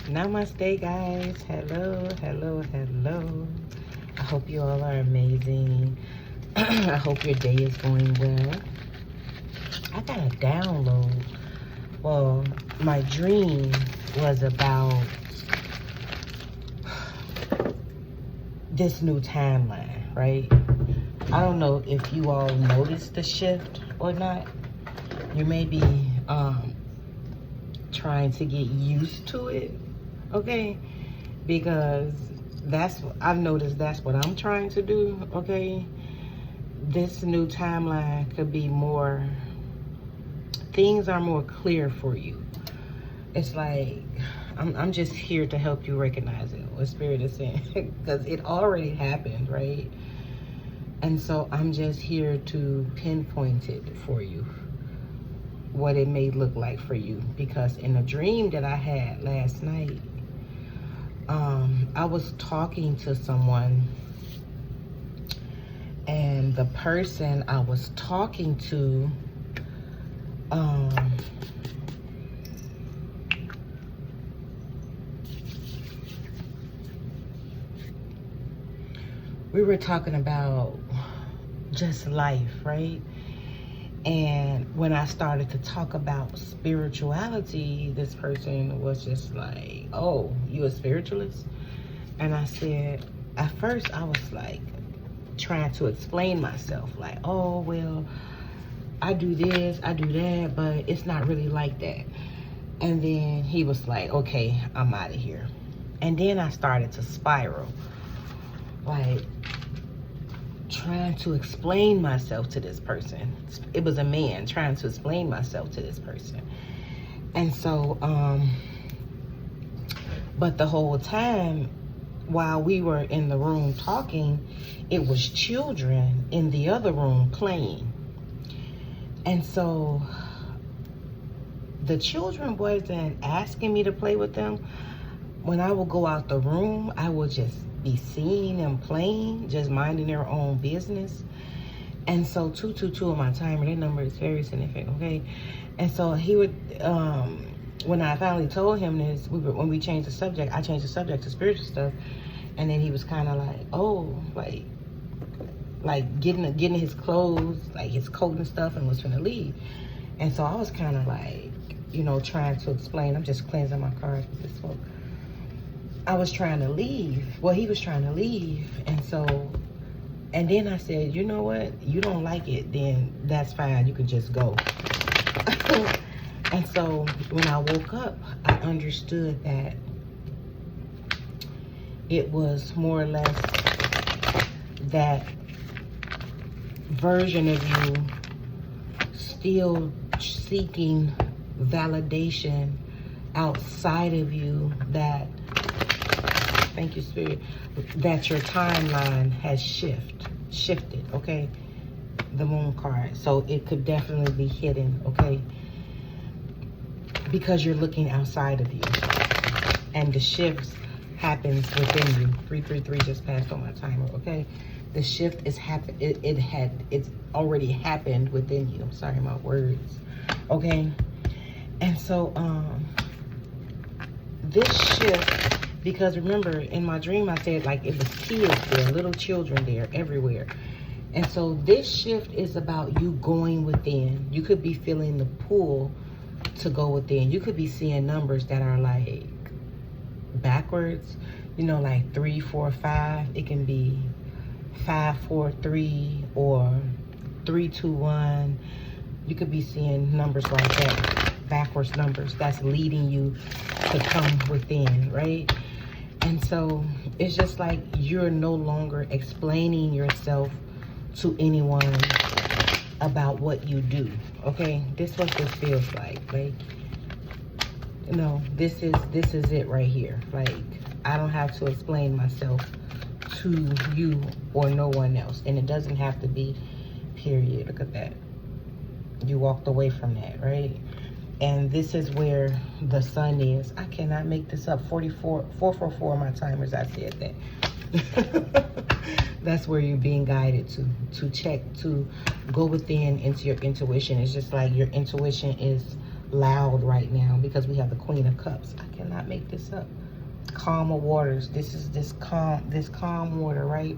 Namaste, guys. Hello, hello, hello. I hope you all are amazing. I hope your day is going well. I got a download. Well, my dream was about this new timeline, right? I don't know if you all noticed the shift or not. You may be trying to get used to it, okay? Because I've noticed that's what I'm trying to do, okay? This new timeline could be more, things are more clear for you. It's like, I'm just here to help you recognize it, what Spirit is saying, because it already happened, right? And so I'm just here to pinpoint it for you, what it may look like for you. Because in a dream that I had last night, I was talking to someone, and the person I was talking to, we were talking about just life, right? And when I started to talk about spirituality, this person was just like, oh, you a spiritualist? And I said, at first I was like trying to explain myself, like, oh, well, I do this, I do that, but it's not really like that. And then he was like, okay, I'm out of here. And then I started to spiral, like trying to explain myself to this person. It was a man trying to explain myself to this person. And so, but the whole time while we were in the room talking, it was children in the other room playing. And so the children wasn't asking me to play with them. When I would go out the room, I would just be seeing them playing, just minding their own business. And so 222 on my timer, that number is very significant, okay? And so he would, when I finally told him this, when we changed the subject, I changed the subject to spiritual stuff, and then he was kind of like, oh, like getting his clothes, like his coat and stuff, and was finna leave. And so I was kind of like, trying to explain. I'm just cleansing my cards with this smoke. I was trying to leave. Well, he was trying to leave. And then I said, you know what? You don't like it, then that's fine. You can just go. And so when I woke up, I understood that it was more or less that version of you still seeking validation outside of you, that, thank you, Spirit, that your timeline has shifted, okay? The moon card. So it could definitely be hidden, okay? Because you're looking outside of you. And the shifts happens within you. 333 just passed on my timer, okay? The shift is it's already happened within you. I'm sorry, my words. Okay? And so this shift, because remember in my dream I said like it was kids there, little children there everywhere. And so this shift is about you going within. You could be feeling the pull to go within. You could be seeing numbers that are like backwards, like 3, 4, 5. It can be 5, 4, 3 or 3, 2, 1. You could be seeing numbers like that, backwards numbers that's leading you to come within, right? And so it's just like you're no longer explaining yourself to anyone about what you do, okay? This is what this feels like this is it right here. Like, I don't have to explain myself to you or no one else, and it doesn't have to be, period. Look at that. You walked away from that, right? And this is where the sun is. I cannot make this up. 444 on my timers, I said that. That's where you're being guided to check, to go within into your intuition. It's just like your intuition is loud right now because we have the Queen of Cups. I cannot make this up. Calmer waters. This is this calm water, right?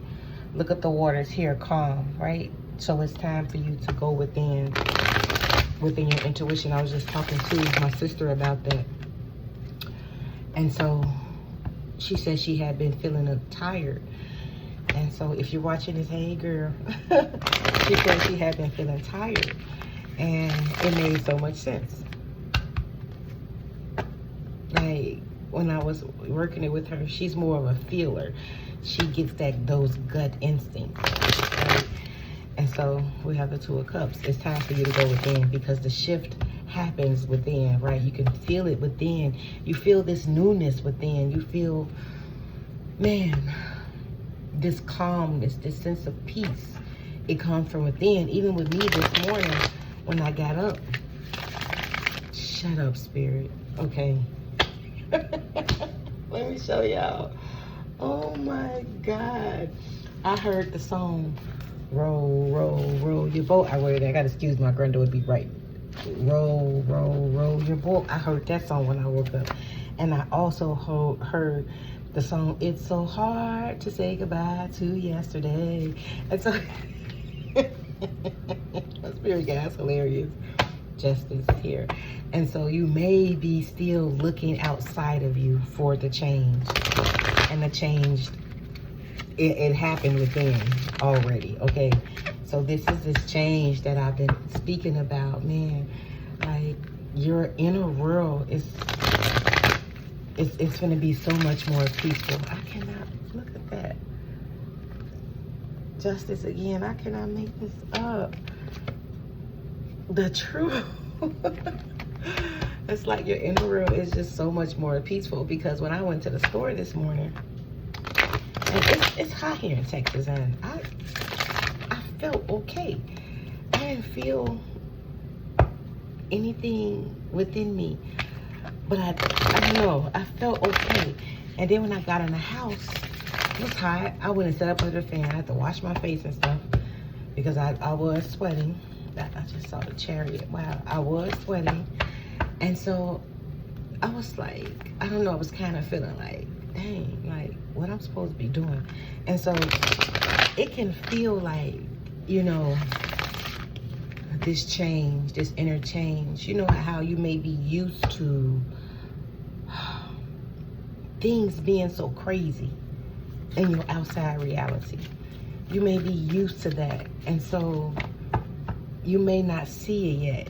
Look at the waters here, calm, right? So it's time for you to go within your intuition. I was just talking to my sister about that. And so she said she had been feeling tired. And so if you're watching this, hey girl, she said she had been feeling tired. And it made so much sense. Like, when I was working it with her, she's more of a feeler. She gets those gut instincts, right? And so we have the Two of Cups. It's time for you to go within because the shift happens within, right? You can feel it within. You feel this newness within. You feel, man, this calmness, this sense of peace. It comes from within. Even with me this morning when I got up. Shut up, Spirit. Okay. Let me show y'all. Oh my God. I heard the song, roll, roll, roll your boat. I gotta excuse my granddaughter, be right. Roll, roll, roll your boat. I heard that song when I woke up. And I also heard the song, It's So Hard to Say Goodbye to Yesterday. And so, Spirit guys, hilarious. Justice here. And so you may be still looking outside of you for the change. And the change, it happened within already, okay? So this is this change that I've been speaking about, man. Like, your inner world is it's going to be so much more peaceful. I cannot, look at that. Justice again, I cannot make this up. The truth. It's like your inner world is just so much more peaceful because when I went to the store this morning, and it's hot here in Texas, and I felt okay. I didn't feel anything within me, but I don't know, I felt okay. And then when I got in the house, it was hot. I went and set up under the fan. I had to wash my face and stuff because I was sweating. I just saw the chariot. Wow, I was sweating. And so I was like, I don't know, I was kind of feeling like, dang, like what I'm supposed to be doing. And so it can feel like, you know, this change, this inner change, you know how you may be used to things being so crazy in your outside reality. You may be used to that. And so you may not see it yet,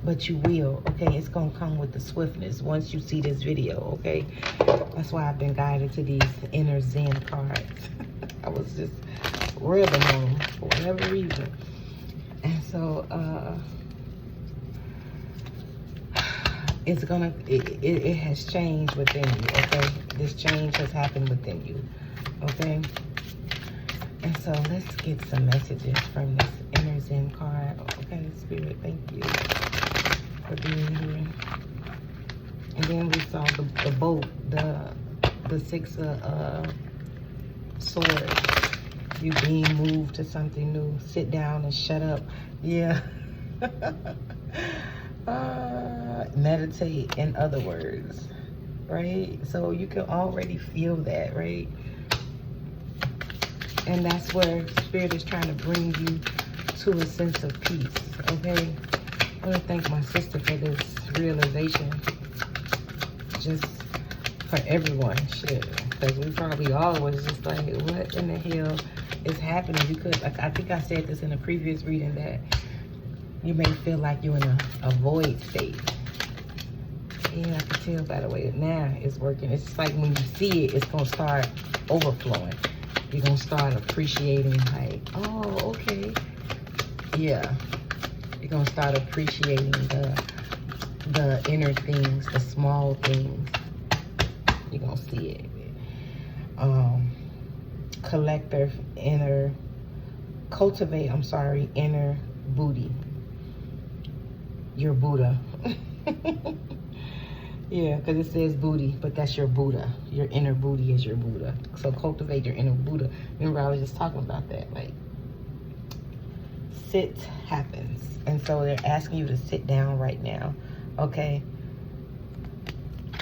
but you will, okay? It's gonna come with the swiftness once you see this video, okay? That's why I've been guided to these inner Zen cards. I was just rubbing on them for whatever reason. And so, it has changed within you, okay? This change has happened within you, okay? And so let's get some messages from this inner Zen card. Okay, Spirit, thank you for being here. And then we saw the boat, the Six of Swords. You being moved to something new. Sit down and shut up. Yeah. Meditate, in other words, right? So you can already feel that, right? And that's where Spirit is trying to bring you to a sense of peace, okay? I want to thank my sister for this realization. Just for everyone, shit. Because we probably all was just like, what in the hell is happening? Because I think I said this in a previous reading that you may feel like you're in a void state. Yeah, I can tell by the way now it's working. It's just like when you see it, it's going to start overflowing. You're going to start appreciating like, oh, okay. Yeah. You're going to start appreciating the inner things, the small things. You're going to see it. Cultivate inner booty. Your Buddha. Yeah, because it says booty, but that's your Buddha. Your inner booty is your Buddha. So cultivate your inner Buddha. Remember, I was just talking about that. Like, sit happens. And so they're asking you to sit down right now. okay?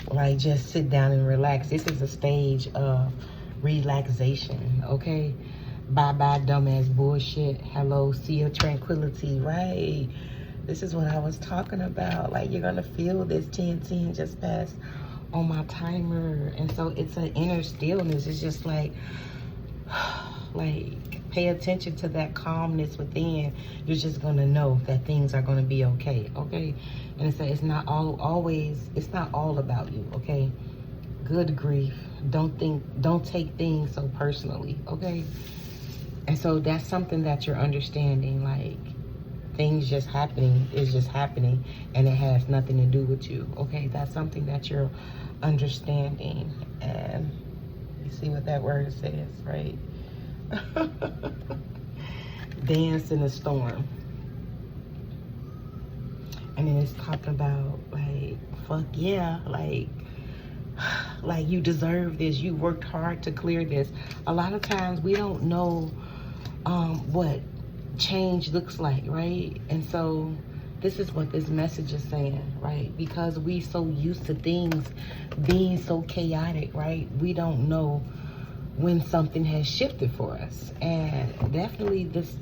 Like, just sit down and relax. This is a stage of relaxation, okay? Bye-bye, dumbass bullshit. Hello, sea of tranquility, right? This is what I was talking about. Like, you're gonna feel this 10-10 just pass on my timer. And so it's an inner stillness. It's just like pay attention to that calmness within. You're just gonna know that things are gonna be okay, okay? And so it's not it's not all about you, okay? Good grief. Don't take things so personally, okay? And so that's something that you're understanding. Like, things just happening is just happening, and it has nothing to do with you, okay? That's something that you're understanding. And you see what that word says, right? Dance in the storm. And then it's talking about, like, fuck yeah, like you deserve this. You worked hard to clear this. A lot of times we don't know what change looks like, right? And so this is what this message is saying, right? Because we so used to things being so chaotic, right? We don't know when something has shifted for us. And definitely this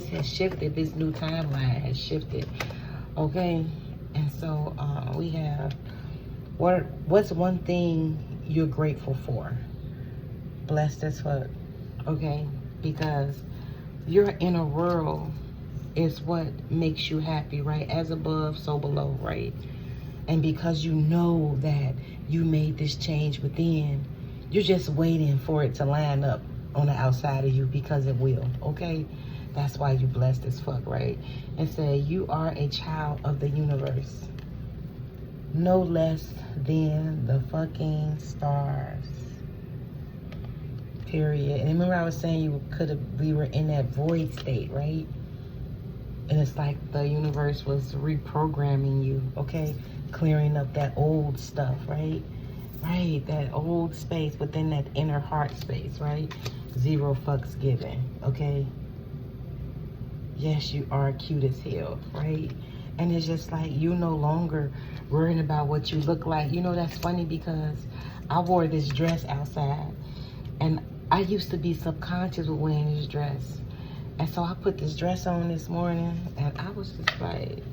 has shifted. This new timeline has shifted, okay? And so we have, what's one thing you're grateful for? Blessed as fuck, okay? Because your inner world is what makes you happy, right? As above, so below, right? And because you know that you made this change within, you're just waiting for it to line up on the outside of you, because it will, okay? That's why you blessed as fuck, right? And say you are a child of the universe, no less than the fucking stars. Period. And remember I was saying we were in that void state, right? And it's like the universe was reprogramming you, okay? Clearing up that old stuff, right? Right, that old space within that inner heart space, right? Zero fucks given, okay? Yes, you are cute as hell, right? And it's just like, you no longer worrying about what you look like. You know, that's funny because I wore this dress outside, and I used to be subconscious with wearing this dress. And so I put this dress on this morning, and I was just like,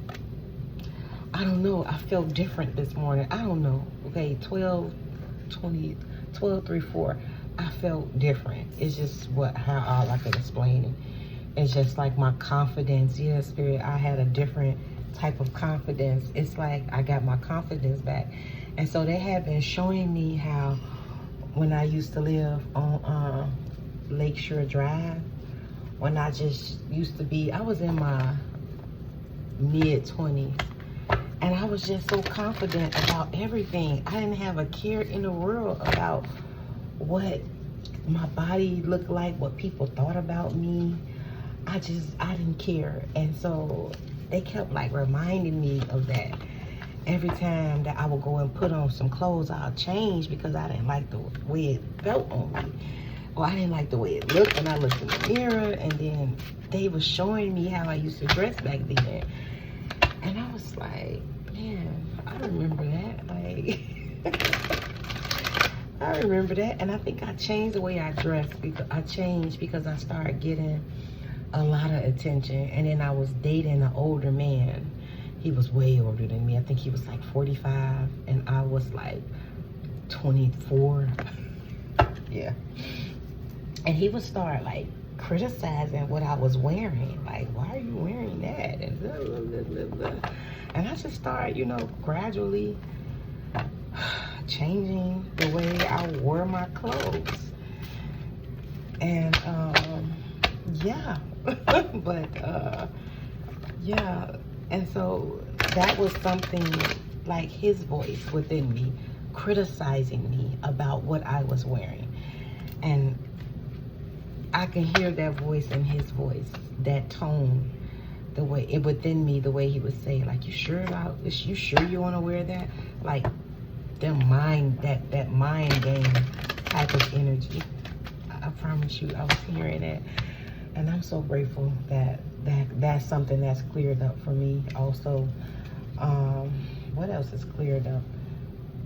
I don't know. I felt different this morning. I don't know. Okay, 12:3:4. I felt different. It's just how I can explain it. It's just like my confidence. Yeah, Spirit, I had a different type of confidence. It's like I got my confidence back. And so they have been showing me how when I used to live on Lakeshore Drive, when I just used to be, I was in my mid-20s. And I was just so confident about everything. I didn't have a care in the world about what my body looked like, what people thought about me. I didn't care. And so they kept like reminding me of that. Every time that I would go and put on some clothes, I'll change because I didn't like the way it felt on me. Or I didn't like the way it looked when I looked in the mirror. And then they were showing me how I used to dress back then. And I was like, man, I remember that. Like, I remember that. And I think I changed the way I dressed. I changed because I started getting a lot of attention. And then I was dating an older man. He was way older than me. I think he was like 45 and I was like 24. Yeah. And he would start like criticizing what I was wearing. Like, why are you wearing that? And blah, blah, blah, blah, blah. And I just started, you know, gradually changing the way I wore my clothes. And yeah. But yeah. And so that was something like his voice within me criticizing me about what I was wearing. And I can hear that voice in his voice, that tone, the way it within me, the way he would say, like, you sure you want to wear that? Like that mind game type of energy. I promise you, I was hearing it. And I'm so grateful that that's something that's cleared up for me also. What else is cleared up?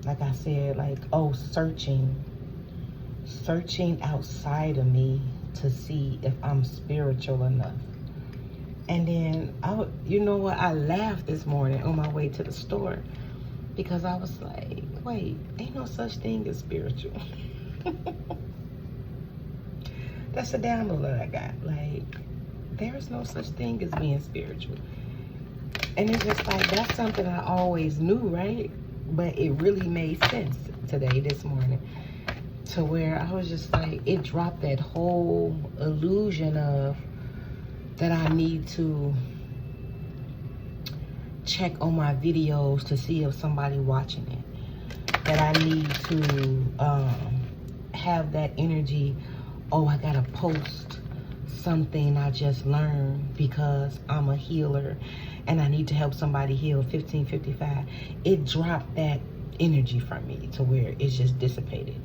Like I said, like, oh, searching outside of me to see if I'm spiritual enough. And then, you know what? I laughed this morning on my way to the store because I was like, wait, ain't no such thing as spiritual. That's a download that I got. Like, there is no such thing as being spiritual. And it's just like, that's something I always knew, right? But it really made sense today, this morning, to where I was just like, it dropped that whole illusion of that I need to check on my videos to see if somebody watching it. That I need to have that energy, oh, I gotta post something I just learned because I'm a healer and I need to help somebody heal 1555. It dropped that energy from me to where it's just dissipated.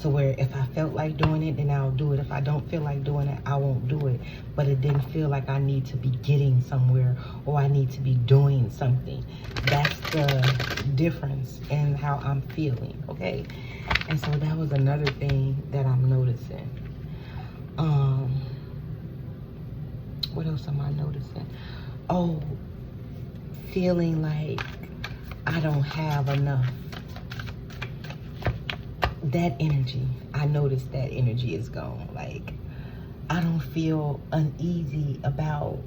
To where if I felt like doing it, then I'll do it. If I don't feel like doing it, I won't do it. But it didn't feel like I need to be getting somewhere or I need to be doing something. That's the difference in how I'm feeling, okay? And so that was another thing that I'm noticing. What else am I noticing? Oh, feeling like I don't have enough. That energy, I noticed that energy is gone. Like, I don't feel uneasy about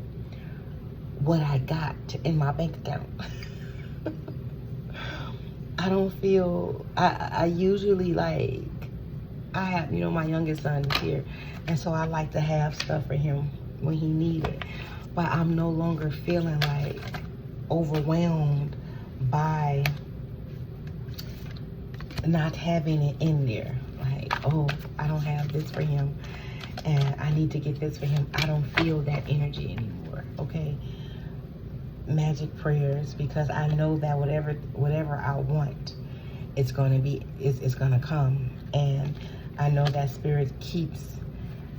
what I got in my bank account. I don't feel, I usually like, I have, you know, my youngest son is here. And so I like to have stuff for him when he needs it. But I'm no longer feeling like overwhelmed by not having it in there. Like, oh, I don't have this for him and I need to get this for him. I don't feel that energy anymore, okay? Magic prayers, because I know that whatever I want, it's gonna be, it's gonna come. And I know that spirit keeps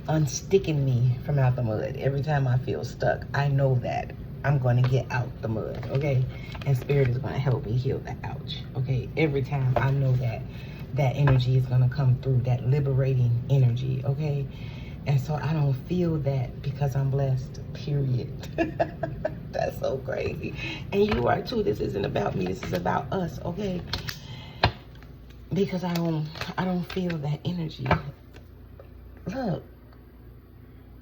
unsticking me from out the mud. Every time I feel stuck, I know that I'm going to get out the mud, okay? And spirit is going to help me heal the ouch, okay? Every time I know that that energy is going to come through, that liberating energy, okay? And so I don't feel that because I'm blessed, period. That's so crazy. And you are too. This isn't about me. This is about us, okay? Because I don't feel that energy. Look.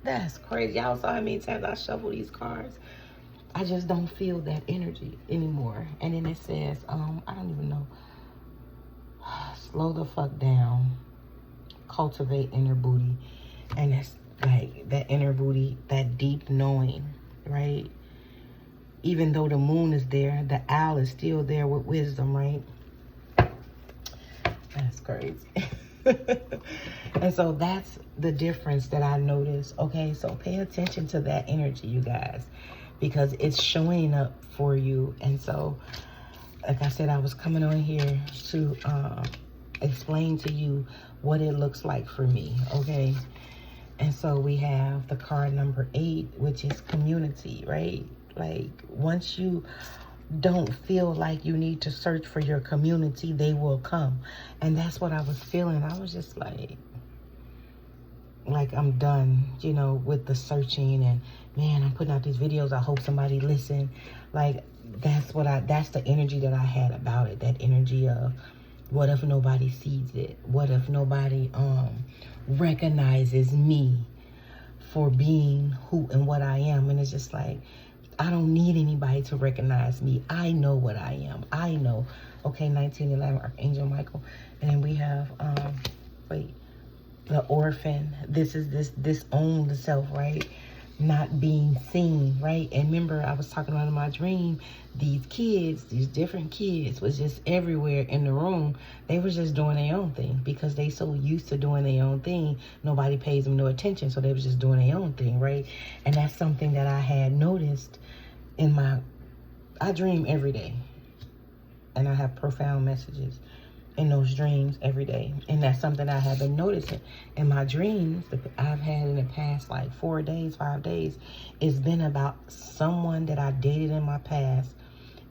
That's crazy. Y'all saw how many times I shuffle these cards. I just don't feel that energy anymore. And then it says, I don't even know. Slow the fuck down. Cultivate inner booty. And that's like that inner booty, that deep knowing, right? Even though the moon is there, the owl is still there with wisdom, right? That's crazy. And so that's the difference that I noticed. Okay, so pay attention to that energy, you guys, because it's showing up for you. And so, like I said, I was coming on here to explain to you what it looks like for me, okay? And so we have the card number 8, which is community, right? Like, once you don't feel like you need to search for your community, they will come. And that's what I was feeling. I was just like I'm done, you know, with the searching. And man, I'm putting out these videos, I hope somebody listen. Like, that's the energy that I had about it. That energy of, what if nobody sees it? What if nobody recognizes me for being who and what I am? And it's just like, I don't need anybody to recognize me. I know what I am. I know. Okay, 1911, Archangel Michael. And then we have, the orphan. This is this owned self, right? Not being seen, right? And remember, I was talking about in my dream, these kids, these different kids was just everywhere in the room. They was just doing their own thing because they so used to doing their own thing. Nobody pays them no attention, so they was just doing their own thing, right? And that's something that I had noticed in I dream every day. And I have profound messages in those dreams every day. And that's something I have been noticing in my dreams that I've had in the past, like 4 days, 5 days. It's been about someone that I dated in my past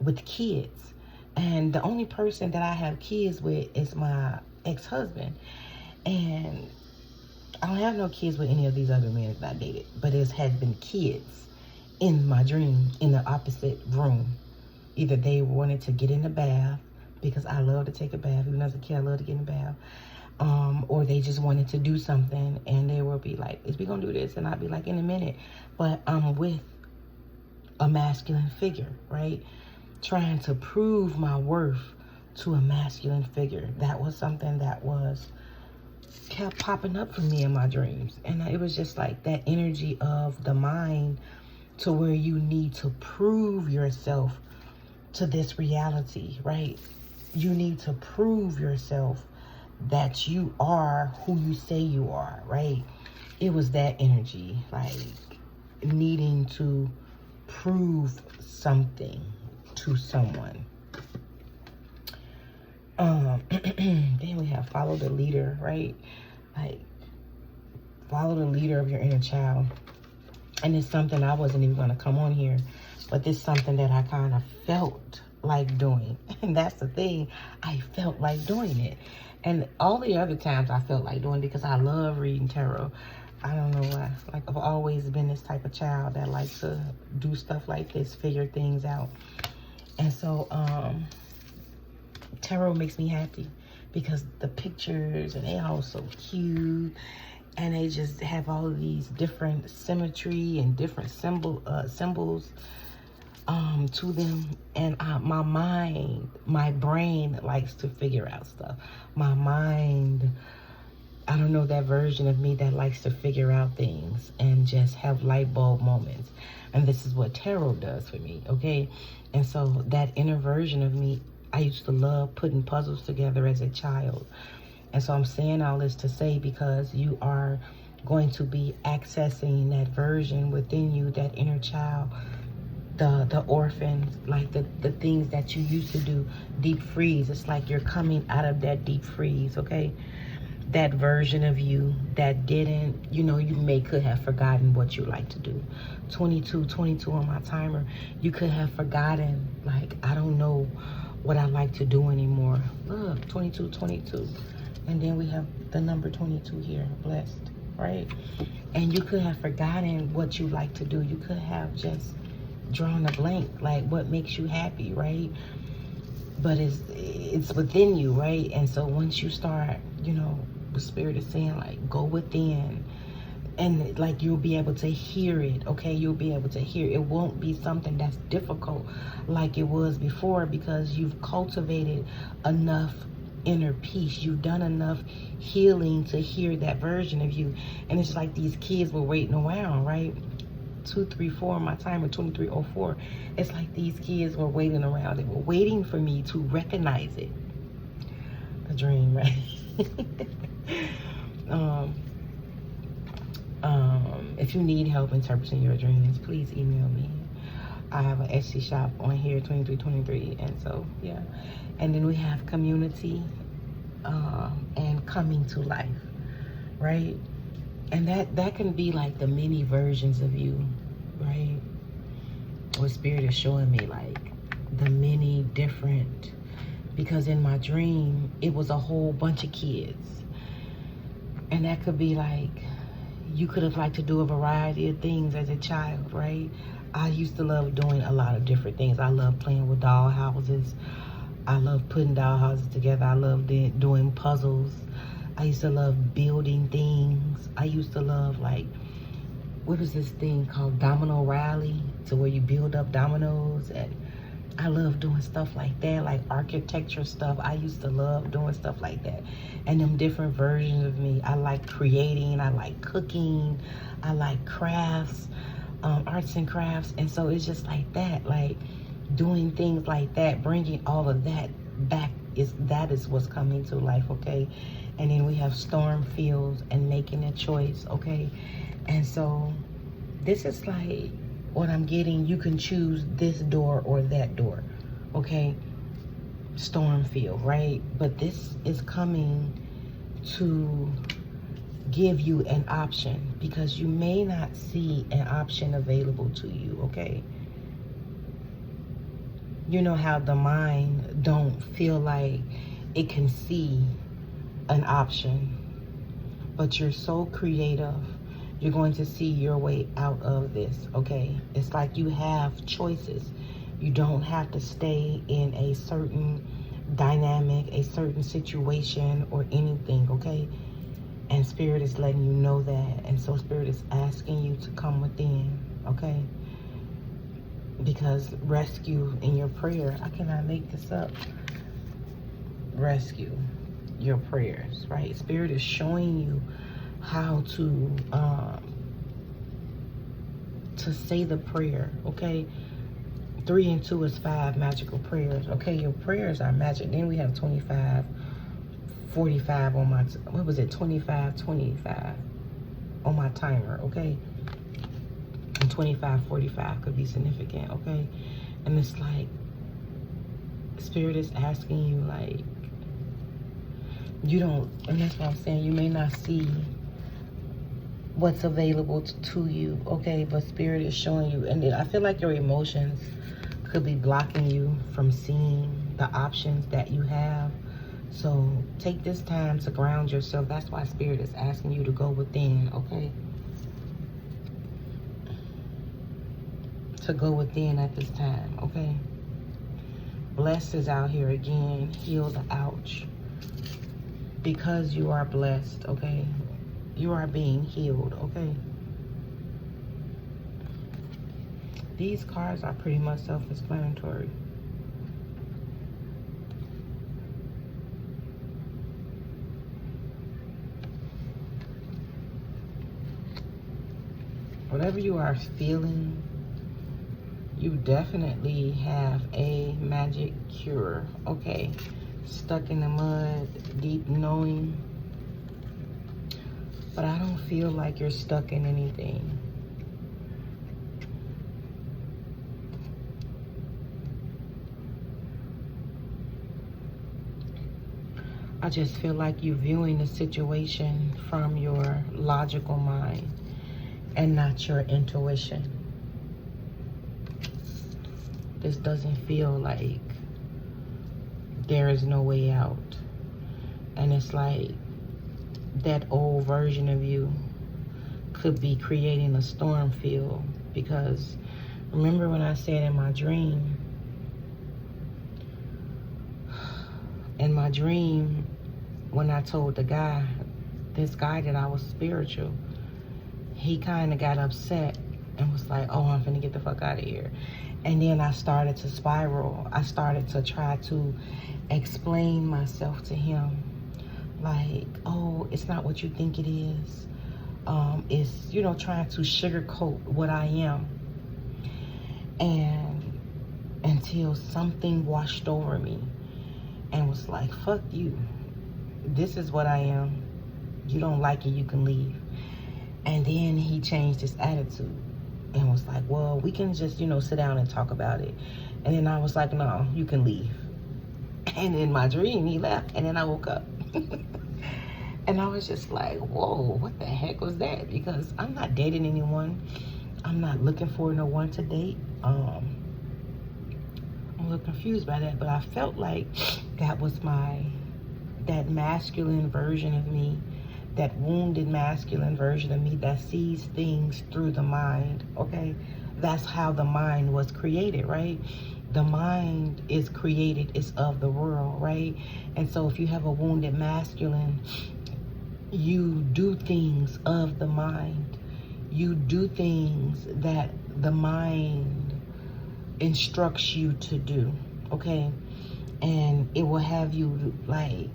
with kids. And the only person that I have kids with is my ex-husband. And I don't have no kids with any of these other men that I dated, but it has been kids in my dream in the opposite room. Either they wanted to get in the bath, because I love to take a bath. Even as a kid, I love to get in the bath. Or they just wanted to do something, and they will be like, is we gonna do this? And I'd be like, in a minute. But I'm with a masculine figure, right? Trying to prove my worth to a masculine figure. That was something that kept popping up for me in my dreams. And it was just like that energy of the mind, to where you need to prove yourself to this reality, right? You need to prove yourself that you are who you say you are, right? It was that energy, like needing to prove something to someone. Then we have follow the leader, right? Like, follow the leader of your inner child. And it's something I wasn't even going to come on here, but this is something that I kind of felt like doing. And that's the thing, I felt like doing it. And all the other times I felt like doing it, because I love reading tarot. I don't know why. Like, I've always been this type of child that likes to do stuff like this, figure things out. And so, tarot makes me happy, because the pictures, and they all so cute, and they just have all of these different symmetry and different symbols to them. And my mind, my brain likes to figure out stuff. My mind, I don't know, that version of me that likes to figure out things and just have light bulb moments. And this is what tarot does for me, okay? And so that inner version of me, I used to love putting puzzles together as a child. And so I'm saying all this to say, because you are going to be accessing that version within you, that inner child, the orphans, like the things that you used to do, deep freeze. It's like you're coming out of that deep freeze, okay? That version of you that didn't, you could have forgotten what you like to do. 22 on my timer. You could have forgotten, like, I don't know what I like to do anymore. Look, 22. And then we have the number 22 here, blessed, right? And you could have forgotten what you like to do. You could have just drawn a blank, like what makes you happy, right? But it's within you, right? And so once you start, the Spirit is saying, like, go within, and like you'll be able to hear it, okay? You'll be able to hear it. It won't be something that's difficult like it was before, because you've cultivated enough inner peace. You've done enough healing to hear that version of you. And it's like these kids were waiting around, right? 234 on my timer, 2304. It's like these kids were waiting around. They were waiting for me to recognize it. A dream, right? If you need help interpreting your dreams, please email me. I have an Etsy shop on here, 2323, and so yeah. And then we have community and coming to life, right? And that can be like the mini versions of you, right? What Spirit is showing me, like the many different, because in my dream, it was a whole bunch of kids. And that could be like, you could have liked to do a variety of things as a child, right? I used to love doing a lot of different things. I love playing with doll houses. I love putting doll houses together. I love doing puzzles. I used to love building things. I used to love, like, what was this thing called Domino Rally, to where you build up dominoes. And I love doing stuff like that, like architecture stuff. I used to love doing stuff like that. And them different versions of me. I like creating. I like cooking. I like crafts, arts and crafts. And so it's just like that, like doing things like that, bringing all of that back. That is what's coming to life, okay? And then we have storm fields and making a choice, okay? And so this is like what I'm getting. You can choose this door or that door, okay? Storm field, right? But this is coming to give you an option, because you may not see an option available to you, okay? You know how the mind don't feel like it can see an option, but you're so creative. You're going to see your way out of this, okay? It's like you have choices. You don't have to stay in a certain dynamic, a certain situation or anything, okay? And Spirit is letting you know that. And so Spirit is asking you to come within, okay? Because rescue in your prayer, I cannot make this up. Rescue your prayers, right? Spirit is showing you how to say the prayer, okay? 3 and 2 is 5 magical prayers, okay? Your prayers are magic. Then we have 25, 45 on my, what was it? 25, 25 on my timer, okay? And 25, 45 could be significant, okay? And it's like, Spirit is asking you, like, you don't, and that's what I'm saying, you may not see what's available to you, okay? But Spirit is showing you, and I feel like your emotions could be blocking you from seeing the options that you have. So take this time to ground yourself. That's why Spirit is asking you to go within, okay? To go within at this time, okay? Blessed is out here again. Heal the ouch. Because you are blessed, okay? You are being healed, okay? These cards are pretty much self-explanatory. Whatever you are feeling, you definitely have a magic cure, okay? Stuck in the mud, deep knowing. But I don't feel like you're stuck in anything. I just feel like you're viewing the situation from your logical mind and not your intuition. This doesn't feel like there is no way out. And it's like that old version of you could be creating a storm field. Because remember when I said in my dream, when I told this guy that I was spiritual, he kind of got upset and was like, oh, I'm finna get the fuck out of here. And then I started to spiral. I started to try to explain myself to him. Like, oh, it's not what you think it is. It's, you know, trying to sugarcoat what I am. And until something washed over me and was like, fuck you. This is what I am. You don't like it, you can leave. And then he changed his attitude and was like, well, we can just, you know, sit down and talk about it. And then I was like, no, you can leave. And in my dream, he left. And then I woke up. And I was just like, whoa, what the heck was that? Because I'm not dating anyone. I'm not looking for no one to date. I'm a little confused by that. But I felt like that was that masculine version of me, that wounded masculine version of me that sees things through the mind, okay? That's how the mind was created, right? The mind is created, is of the world, right? And so if you have a wounded masculine, you do things of the mind. You do things that the mind instructs you to do, okay? And it will have you like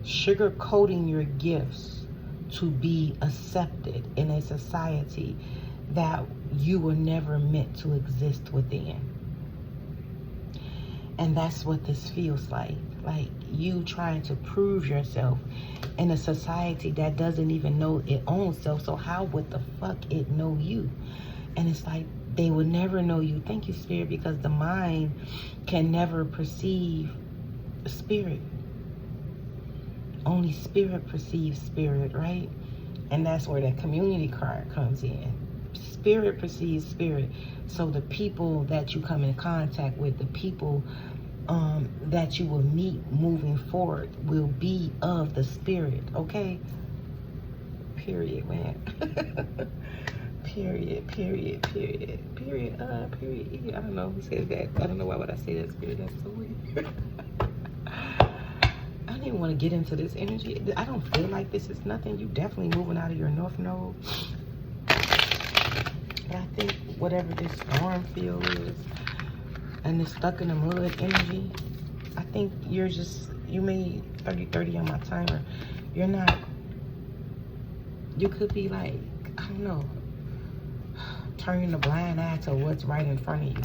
sugarcoating your gifts to be accepted in a society that you were never meant to exist within. And that's what this feels like you trying to prove yourself in a society that doesn't even know its own self. So how would the fuck it know you? And it's like they would never know you. Thank you, Spirit, because the mind can never perceive spirit. Only spirit perceives spirit, right? And that's where that community card comes in. spirit precedes spirit. So the people that you come in contact with, the people that you will meet moving forward will be of the spirit, okay? Period, man. Period. Period. I don't know who says that. I don't know why would I say that, spirit. That's so weird. I don't even want to get into this energy. I don't feel like this is nothing. You definitely moving out of your north node. But I think whatever this storm field is, and this stuck in the mud energy, I think you're just, you made 30 on my timer. You're not, you could be like, I don't know, turning the blind eye to what's right in front of you.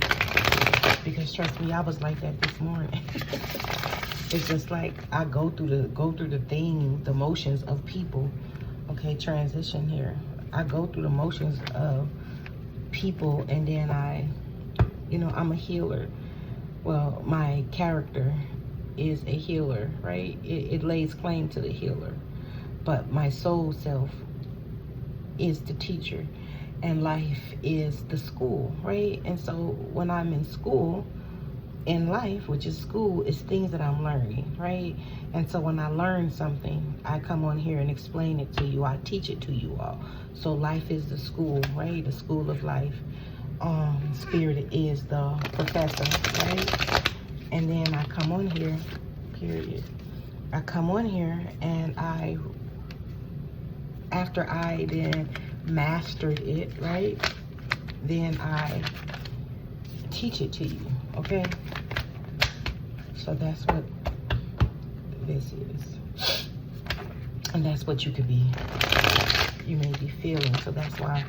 Because trust me, I was like that this morning. It's just like I go through the motions of people. Okay, transition here. I go through the motions of people, and then I'm a healer. Well, my character is a healer, right? It lays claim to the healer. But my soul self is the teacher, and life is the school, right? And so when I'm in school, in life, which is school, is things that I'm learning, right? And so when I learn something, I come on here and explain it to you. I teach it to you all. So life is the school, right? The school of life. Spirit is the professor, right? And then I come on here, period. I come on here and after I then mastered it, right? Then I teach it to you, okay? So that's what this is. And that's what you could be, you may be feeling. So that's why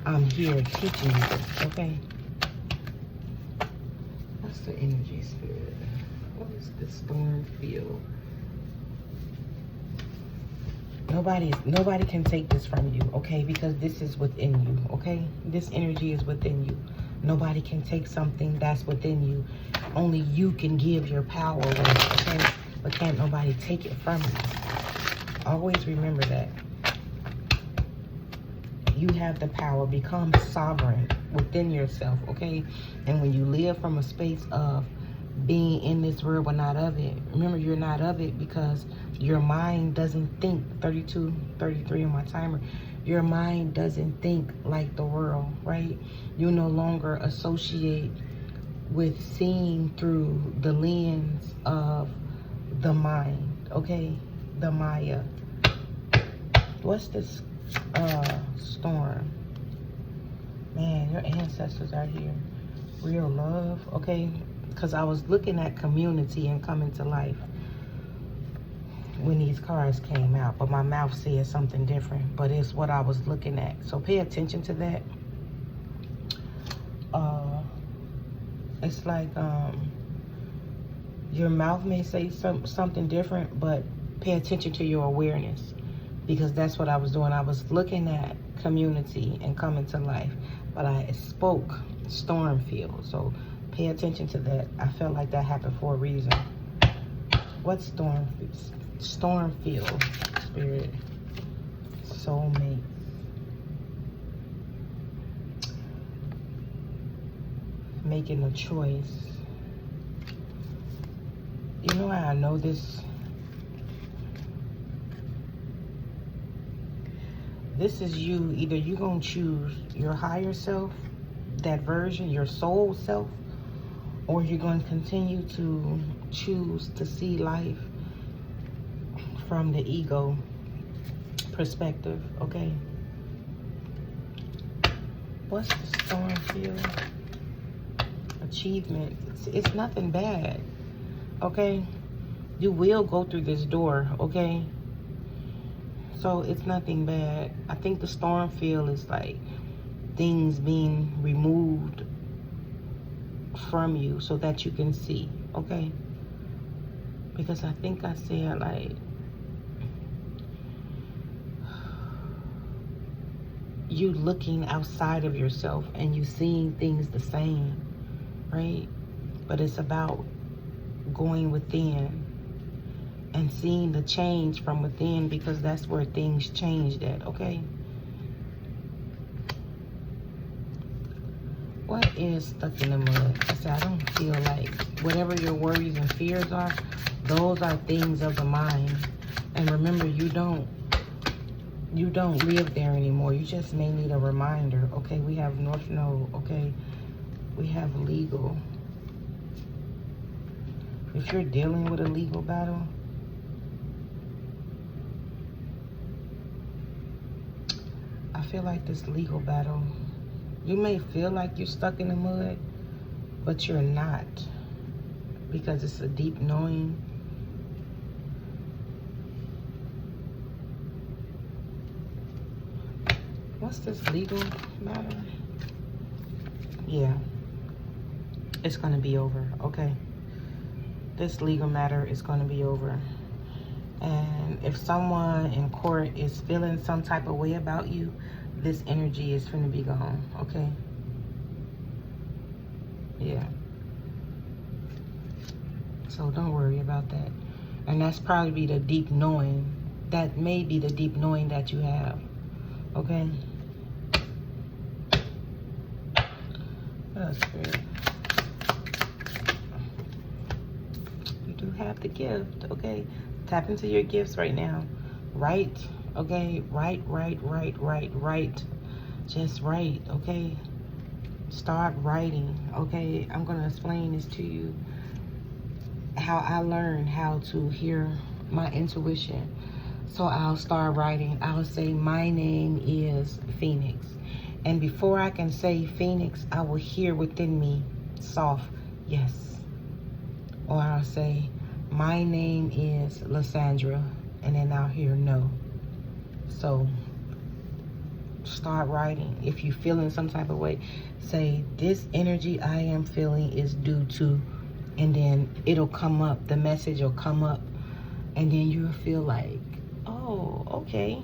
I'm here teaching you this, okay? What's the energy, spirit? What is the storm field? Nobody can take this from you, okay? Because this is within you, okay? This energy is within you. Nobody can take something that's within you. Only you can give your power away, okay? But can't nobody take it from you. Always remember that. You have the power. Become sovereign within yourself, okay? And when you live from a space of being in this world but not of it, remember you're not of it because your mind doesn't think. 32, 33 on my timer. Your mind doesn't think like the world, right? You no longer associate with seeing through the lens of the mind, okay? The Maya. What's this storm? Man, your ancestors are here. Real love, okay? Because I was looking at community and coming to life when these cards came out, but my mouth said something different, but it's what I was looking at. So pay attention to that. It's like your mouth may say something different, but pay attention to your awareness, because that's what I was doing. I was looking at community and coming to life, but I spoke storm field. So pay attention to that. I felt like that happened for a reason. What's storm field, spirit? Soulmate. Making a choice. You know how I know this? This is you. Either you're going to choose your higher self, that version, your soul self, or you're going to continue to choose to see life from the ego perspective, okay? What's the storm field? Achievement. It's nothing bad, okay? You will go through this door, okay? So it's nothing bad. I think the storm field is like things being removed from you so that you can see, okay? Because I think I said like you looking outside of yourself and you seeing things the same, right? But it's about going within and seeing the change from within, because that's where things changed at, okay? What is stuck in the mud? I said, I don't feel like whatever your worries and fears are, those are things of the mind. And remember, you don't live there anymore. You just may need a reminder. Okay, we have North Node. Okay, we have legal. If you're dealing with a legal battle, I feel like this legal battle, you may feel like you're stuck in the mud, but you're not, because it's a deep knowing. What's this legal matter? Yeah, it's gonna be over, okay? This legal matter is gonna be over. And if someone in court is feeling some type of way about you, this energy is gonna be gone, okay? Yeah. So don't worry about that. And that's probably the deep knowing. That may be the deep knowing that you have, okay? That's good. You do have the gift, okay? Tap into your gifts right now. Write, okay? Write. Just write, okay? Start writing, okay? I'm gonna explain this to you. How I learned how to hear my intuition. So I'll start writing. I'll say, my name is Phoenix. And before I can say Phoenix, I will hear within me soft, yes. Or I'll say, my name is Lysandra. And then I'll hear no. So start writing. If you're feeling some type of way, say, this energy I am feeling is due to, and then it'll come up. The message will come up. And then you'll feel like, oh, okay.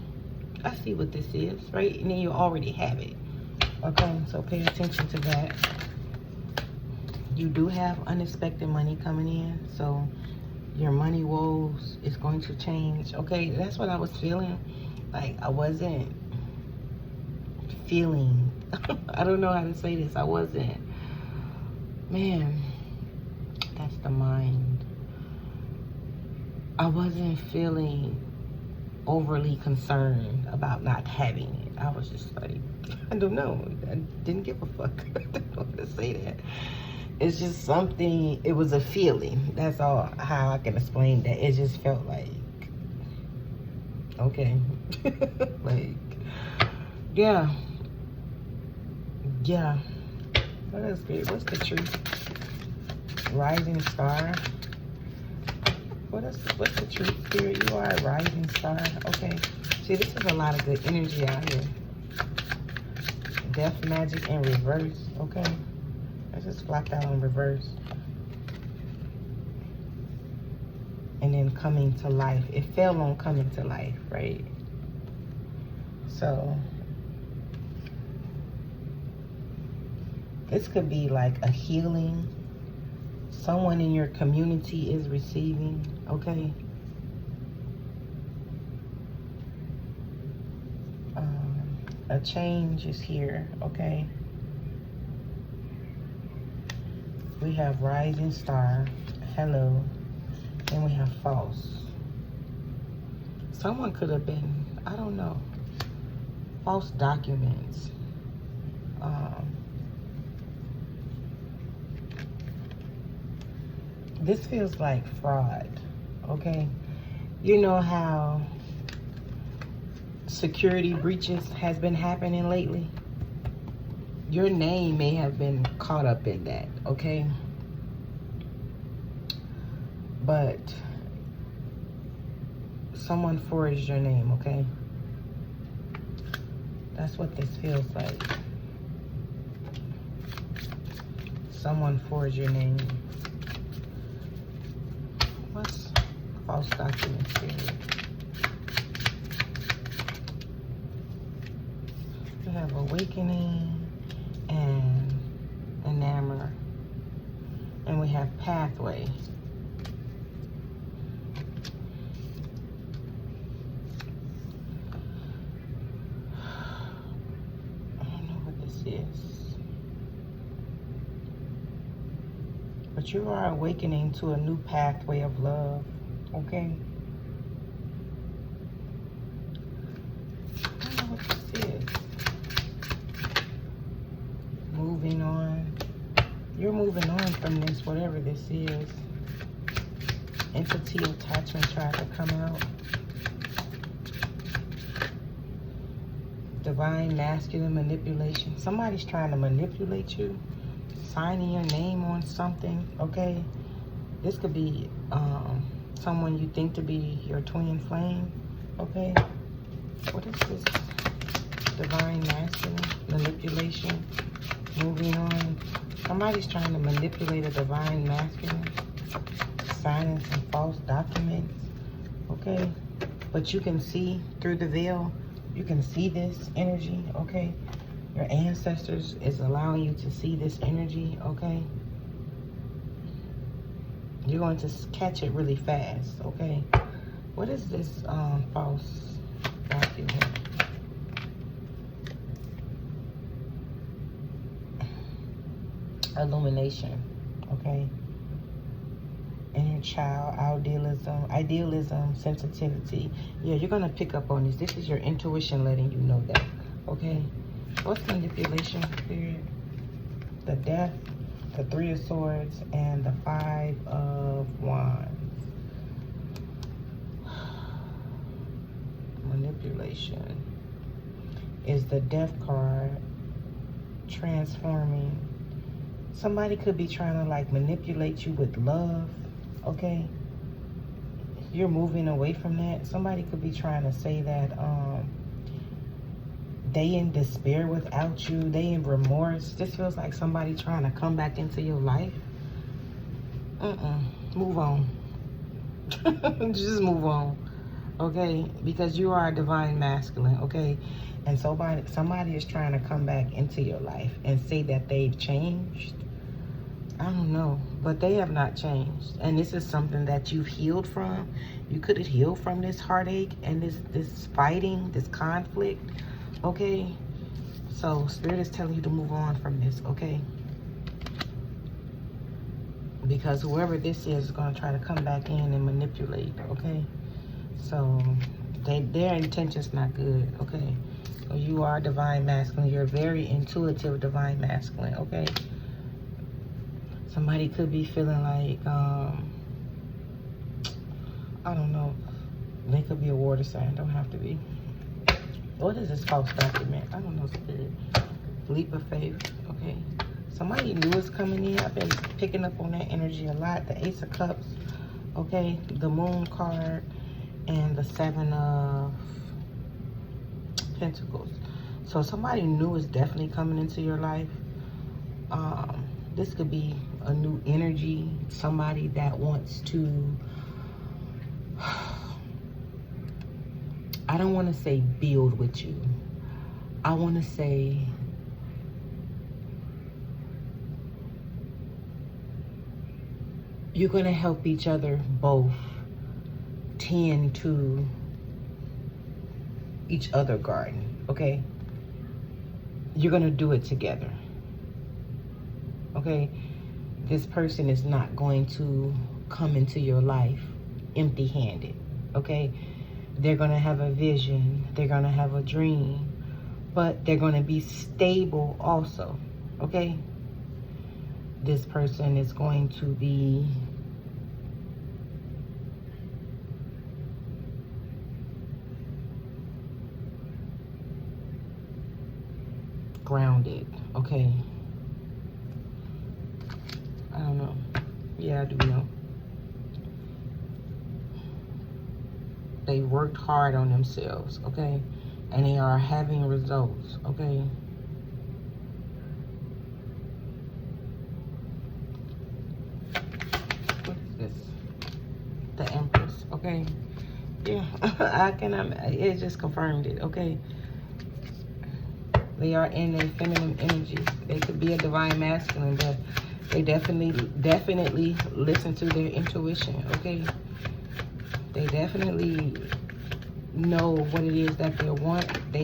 I see what this is, right? And then you already have it. Okay, so pay attention to that. You do have unexpected money coming in, so your money woes is going to change. Okay, that's what I was feeling. Like, I wasn't feeling, I don't know how to say this. I wasn't, man, that's the mind. I wasn't feeling overly concerned about not having it. I was just like, I don't know. I didn't give a fuck. I don't know how to say that. It's just something, it was a feeling. That's all how I can explain that. It just felt like, okay. Like, yeah. Yeah. What is good? What's the truth? Rising star. What's the truth, Spirit? You are a rising star. Okay. See, this is a lot of good energy out here. Death magic in reverse. Okay. I just flopped out on reverse. And then coming to life. It fell on coming to life, right? So this could be like a healing. Someone in your community is receiving, okay? A change is here, okay? We have rising star, hello, and we have false. Someone could have been, I don't know, false documents. This feels like fraud, okay? You know how security breaches has been happening lately? Your name may have been caught up in that, okay? But someone forged your name, okay? That's what this feels like. Someone forged your name. What's false document spirit? We have awakening and enamor. And we have pathway. I don't know what this is. But you are awakening to a new pathway of love, okay? I don't know what this is. Moving on. You're moving on from this, whatever this is. Entity attachment tried to come out. Divine masculine manipulation. Somebody's trying to manipulate you. Signing your name on something, okay? This could be someone you think to be your twin flame, okay? What is this? Divine masculine manipulation. Moving on. Somebody's trying to manipulate a divine masculine. Signing some false documents, okay? But you can see through the veil. You can see this energy, okay? Your ancestors is allowing you to see this energy, okay? You're going to catch it really fast, okay? What is this false document? Illumination, okay? Inner child, idealism, sensitivity. Yeah, you're going to pick up on this. This is your intuition letting you know that, okay? What's manipulation, Spirit? The Death, the Three of Swords, and the Five of Wands. Manipulation is the Death card. Transforming. Somebody could be trying to like manipulate you with love, okay? You're moving away from that. Somebody could be trying to say that they in despair without you. They in remorse. This feels like somebody trying to come back into your life. Move on. Just move on, okay? Because you are a divine masculine, okay? And somebody is trying to come back into your life and say that they've changed. I don't know, but they have not changed. And this is something that you've healed from. You could have healed from this heartache and this fighting, this conflict, okay? So Spirit is telling you to move on from this, okay? Because whoever this is going to try to come back in and manipulate, okay? So their intention's not good, okay? So you are divine masculine. You're very intuitive divine masculine, okay? Somebody could be feeling like, I don't know. They could be a water sign. Don't have to be. What is this false document? I don't know, Spirit. Leap of faith, okay? Somebody new is coming in. I've been picking up on that energy a lot. The Ace of Cups, okay? The Moon card and the Seven of Pentacles. So somebody new is definitely coming into your life. This could be a new energy. Somebody that wants to, I don't want to say build with you. I want to say you're going to help each other both tend to each other garden, okay? You're going to do it together, okay? This person is not going to come into your life empty-handed, okay? They're going to have a vision. They're going to have a dream, but they're going to be stable also, okay? This person is going to be grounded, okay? I don't know. Yeah, I do know. They worked hard on themselves, okay? And they are having results, okay? What is this? The Empress, okay? Yeah, it just confirmed it, okay? They are in a feminine energy. They could be a divine masculine, but they definitely listen to their intuition, okay? They definitely know what it is that they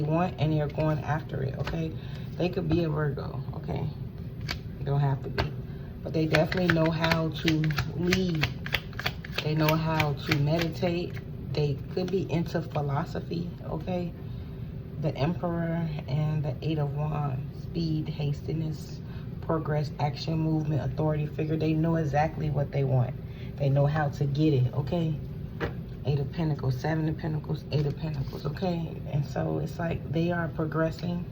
want, and they're going after it, okay? They could be a Virgo, okay? You don't have to be. But they definitely know how to lead. They know how to meditate. They could be into philosophy, okay? The Emperor and the Eight of Wands. Speed, hastiness, progress, action, movement, authority figure. They know exactly what they want. They know how to get it, okay? Eight of Pentacles, Seven of Pentacles, Eight of Pentacles, okay? And so it's like they are progressing.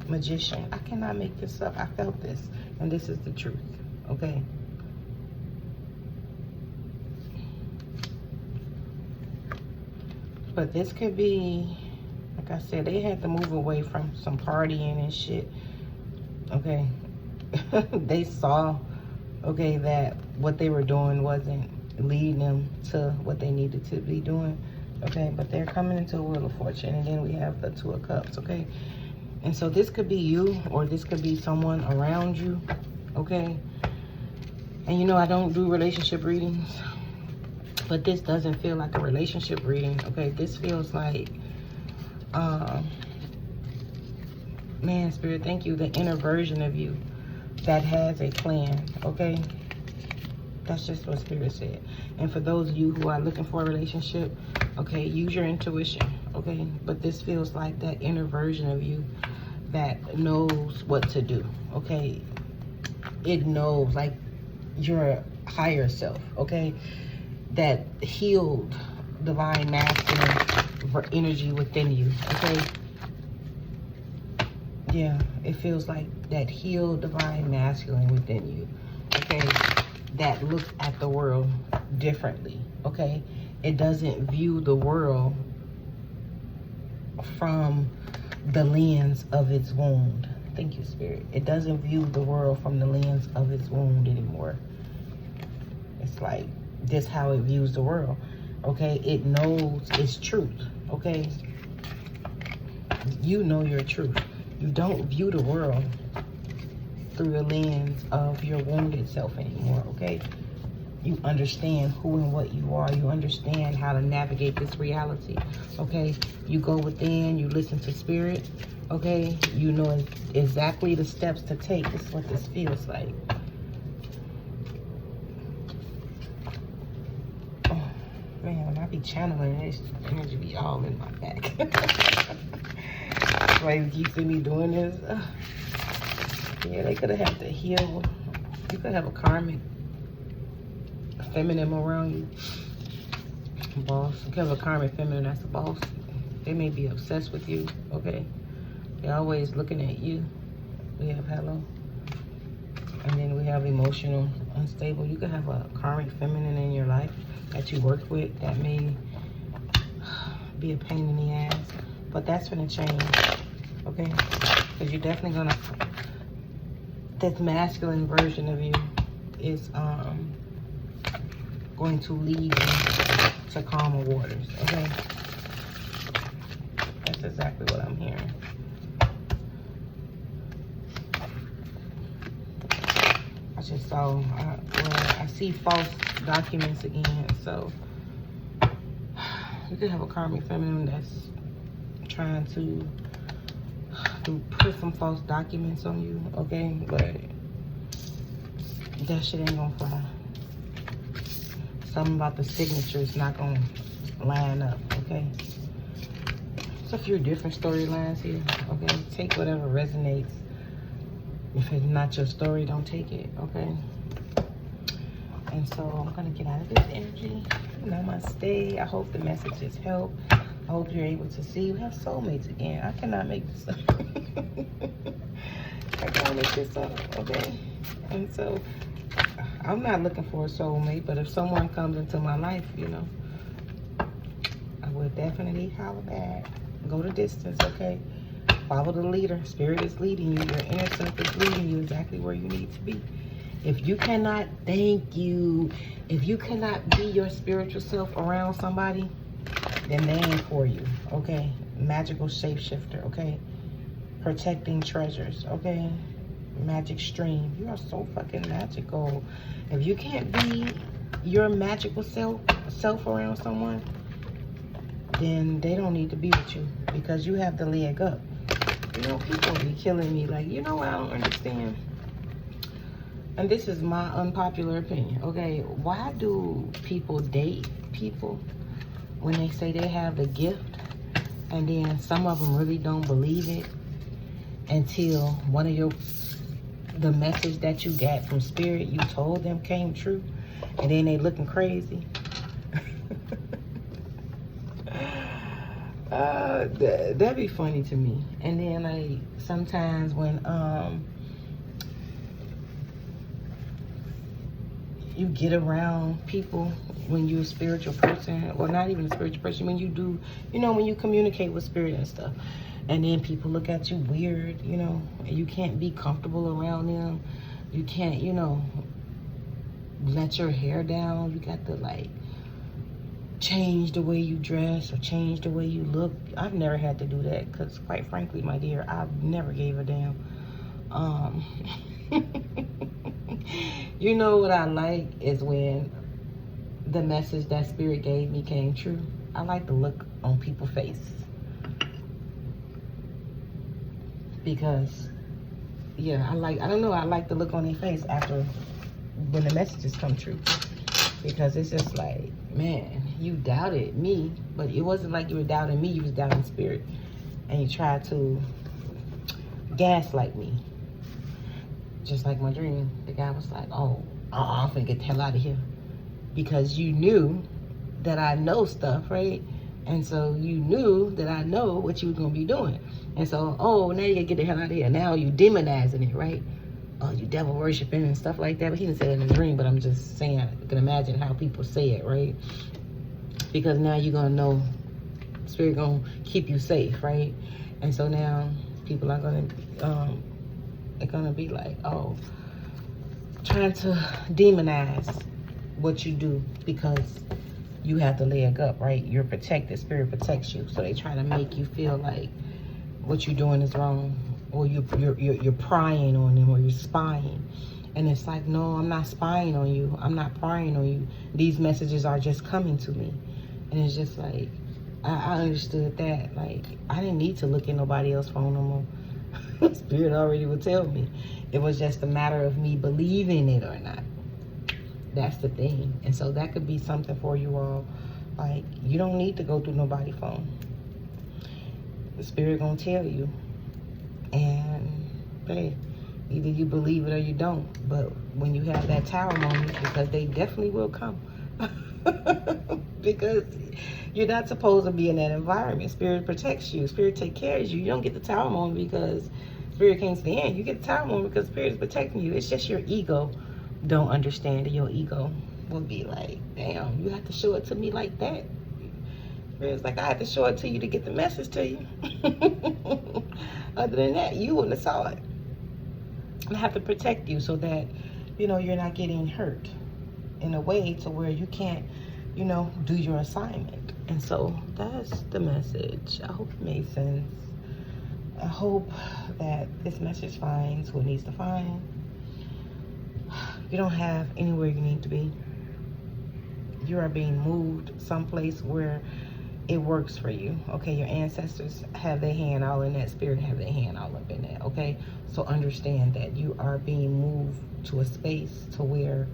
Magician. I cannot make this up. I felt this. And this is the truth, okay? But this could be, like I said, they had to move away from some partying and shit, okay? They saw, okay, that what they were doing wasn't leading them to what they needed to be doing, okay? But they're coming into a Wheel of Fortune, and then we have the Two of Cups, okay? And so this could be you, or this could be someone around you, okay? And you know, I don't do relationship readings, but this doesn't feel like a relationship reading, okay? This feels like, man, Spirit, thank you, the inner version of you that has a plan, okay? That's just what Spirit said. And for those of you who are looking for a relationship, okay, use your intuition, okay? But this feels like that inner version of you that knows what to do, okay? It knows, like your higher self, okay? That healed divine masculine energy within you, okay? Yeah, it feels like that healed divine masculine within you, okay? That looks at the world differently, okay? It doesn't view the world from the lens of its wound. Thank you, Spirit. It doesn't view the world from the lens of its wound anymore. It's like this how it views the world, okay? It knows its truth, okay? You know your truth. You don't view the world through the lens of your wounded self anymore, okay? You understand who and what you are. You understand how to navigate this reality, okay? You go within, you listen to Spirit, okay? You know exactly the steps to take. This is what this feels like. Oh, man, when I be channeling, this energy be all in my back. That's why you keep seeing me doing this. Yeah, they could have had to heal. You could have a karmic feminine around you. Boss. You could have a karmic feminine that's a boss. They may be obsessed with you, okay? They're always looking at you. We have hello. And then we have emotional, unstable. You could have a karmic feminine in your life that you work with that may be a pain in the ass. But that's going to change, okay? Because you're definitely going to... This masculine version of you is going to lead you to calmer waters, okay? That's exactly what I'm hearing. I just saw, I see false documents again, so you could have a karmic feminine that's trying to put some false documents on you, okay? But that shit ain't gonna fly. Something about the signature is not gonna line up, okay? So a few different storylines here, okay? Take whatever resonates. If it's not your story, don't take it, okay? And so I'm gonna get out of this energy. Namaste. I hope the messages help. I hope you're able to see. We have soulmates again. I cannot make this up. I can't make this up, okay? And so I'm not looking for a soulmate, but if someone comes into my life, you know, I would definitely holler back. Go the distance, okay? Follow the leader. Spirit is leading you. Your inner self is leading you exactly where you need to be. If you cannot, thank you. If you cannot be your spiritual self around somebody, then they ain't for you, okay? Magical shapeshifter, okay? Protecting treasures, okay? Magic stream. You are so fucking magical. If you can't be your magical self around someone, then they don't need to be with you because you have the leg up. You know, people be killing me like, you know what I don't understand? and this is my unpopular opinion, okay? Why do people date people when they say they have the gift, and then some of them really don't believe it until the message that you got from Spirit you told them came true, and then they looking crazy? That'd be funny to me. And then like sometimes when you get around people, when you're a spiritual person, or not even a spiritual person, when you do, when you communicate with Spirit and stuff, and then people look at you weird, and you can't be comfortable around them. You can't, let your hair down. You got to like change the way you dress or change the way you look. I've never had to do that because, quite frankly, my dear, I've never gave a damn. You know what I like is when the message that Spirit gave me came true. I like the look on people's face, because I like the look on their face after when the messages come true, because it's just like, man, you doubted me, but it wasn't like you were doubting me, you was doubting Spirit, and you tried to gaslight me. Just like my dream, the guy was like, oh, I'm finna get the hell out of here, because you knew that I know stuff, right? And so you knew that I know what you were gonna be doing, and so, now you gotta get the hell out of here. Now you demonizing it, right? Oh, you devil worshiping and stuff like that. But he didn't say it in the dream, but I'm just saying, I can imagine how people say it, right? Because now you're gonna know Spirit gonna keep you safe, right? And so now people are gonna they're gonna be like, oh, trying to demonize what you do because you have the leg up, right? You're protected. Spirit protects you, so they try to make you feel like what you're doing is wrong, or you're prying on them, or you're spying. And it's like, no, I'm not spying on you. I'm not prying on you. These messages are just coming to me. And it's just like, I understood that. Like, I didn't need to look at nobody else's phone no more. Spirit already would tell me. It was just a matter of me believing it or not. That's the thing. And so that could be something for you all. Like, you don't need to go through nobody's phone. The Spirit gonna tell you. And, hey, either you believe it or you don't. But when you have that tower moment, because they definitely will come. Because you're not supposed to be in that environment. Spirit protects you. Spirit take care of you. You don't get the tower moment because Spirit came to the end. You get the tower moment because Spirit is protecting you. It's just your ego don't understand it. Your ego will be like, damn, you have to show it to me like that. Spirit's like, I have to show it to you to get the message to you. Other than that, you wouldn't have saw it. I have to protect you so that, you're not getting hurt in a way to where you can't, do your assignment. And so that's the message. I hope it made sense. I hope that this message finds what it needs to find. You don't have anywhere you need to be. You are being moved someplace where it works for you, okay? Your ancestors have their hand all in that. Spirit have their hand all up in that, okay? So understand that you are being moved to a space to where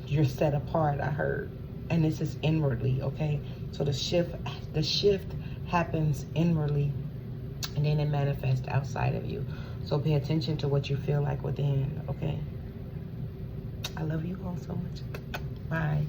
you're set apart, I heard. And this is inwardly, okay? So the shift happens inwardly, and then it manifests outside of you. So pay attention to what you feel like within, okay? I love you all so much. Bye.